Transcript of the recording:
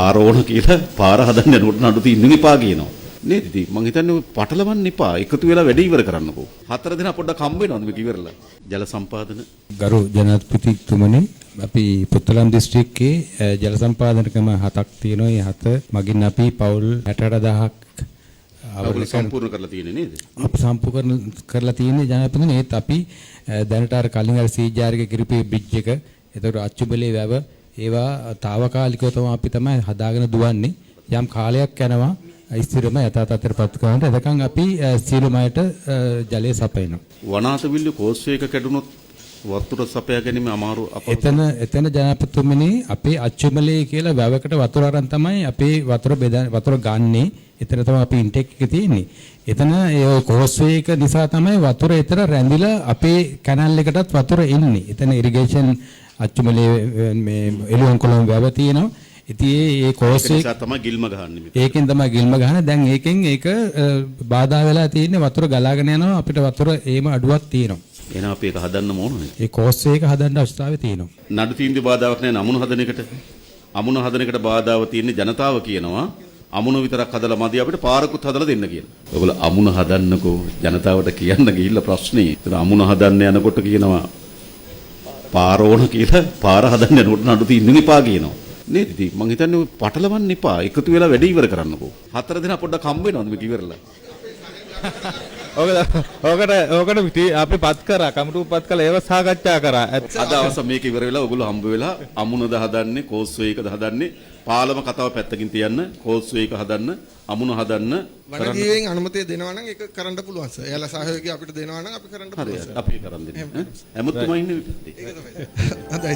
පාර ඕන කියලා පාර හදන්න යනකොට නඩු තින්න එපා කියනවා. නේද? ඉතින් මං හිතන්නේ පටලවන්න එපා. එකතු වෙලා වැඩ ඉවර කරන්නකෝ. 4 දින පොඩ්ඩක් හම්බ වෙනවද මේක ඉවරලා? ජල සම්පාදන ගරු ජනාධිපතිතුමනි අපි පුත්තලම් දිස්ත්‍රික්කයේ ජල සම්පාදන ක්‍රම 7ක් තියෙනවා. ඒ 7 මගින් අපි පවුල් 68000ක් සම්පූර්ණ කරලා තියෙන්නේ නේද? අපි සම්පූර්ණ කරලා තියෙන්නේ ජනාධිපතිතුමනි. ඒත් අපි දැනට අර කලින් අර සීජාරික කිරිපේ බ්‍රිජ් එක, එතකොට අච්චුබලේ වැව ඒවා తాවකාලිකව අපි තමයි හදාගෙන දුවන්නේ. යම් කාලයක් යනවා ස්ථිරම යථා තත්ත්වයට පත් කරනට එතකන් අපි සියලුම අයට ජලය සපයනවා. වනාතවිල්ල කෝස්වේ එක කැඩුනොත් වතුර සපයා ගැනීම අමාරු එතන ජනාධිපතිතුමනි අපේ අච්චුමලේ කියලා වැවකට වතුර අරන් තමයි අපේ වතුර ගන්නේ. එතන තමයි අපි ඉන්ටෙක් එක තියෙන්නේ. එතන ඒ කෝස්වේ එක නිසා තමයි වතුර එතන රැඳිලා අපේ කැනල් එකටත් වතුර එන්නේ. එතන ඉරිගේෂන් අච්චුමලේ මේ එළුවන්කොළන් වැව තියෙනවා. ඉතින් ඒ කෝස්වේ තමයි ගිල්ම ගහන්නේ. ඒකෙන් තමයි ගිල්ම ගහන්නේ. දැන් ඒකෙන් ඒක බාධා වෙලා තියෙන්නේ වතුර ගලාගෙන යනවා. අපිට වතුර ඒම අඩුවක් තියෙනවා. එහෙනම් අපි ඒක හදන්න ඕනේ. ඒ කෝස්වේ එක හදන්න අවස්ථාවේ තියෙනවා. නඩු තීන්දුව බාධාවක් නැහැ අමුණු හදන එකට. අමුණු හදන එකට බාධාව තියෙන්නේ ජනතාව කියනවා. අමුණු විතරක් හදලා මදි අපිට පාරකුත් හදලා දෙන්න කියලා. ඔයගොල්ලෝ අමුණු හදන්නකෝ ජනතාවට කියන්න ගිහිල්ලා ප්‍රශ්නේ. ඒතර අමුණු හදන්න යනකොට කියනවා පාර ඕන කියලා පාර හදන්න යනකොට නඩු තීන්දුව එපා කියනවා. නේද? ඉතින් මං හිතන්නේ පටලවන්න එපා. එකතු වෙලා වැඩ ඉවර කරන්නකෝ. 4 දින පොඩ්ඩක් හම්බ වෙනවද මේක ඉවරලා? ඕකට අපි පත් කරා කමිටුව පත් කළා ඒව සාකච්ඡා කරා. අද අවස මේක ඉවර වෙලා ඔයගොල්ලෝ හම්බ වෙලා අමුණද හදන්නේ කෝස්වේ එකද හදන්නේ පාලම කතාව පැත්තකින් තියන්න කෝස්වේ එක හදන්න අමුණ හදන්න වනජීවීන් අනුමැතිය දෙනවා නම් ඒක කරන්න පුළුවන් සර්. එයාලා සහයෝගය අපිට දෙනවා නම් අපි කරන්න පුළුවන් සර්. අපි කරන් දෙන්න. හැමතුමා ඉන්නේ. ඒක තමයි. හොඳයි.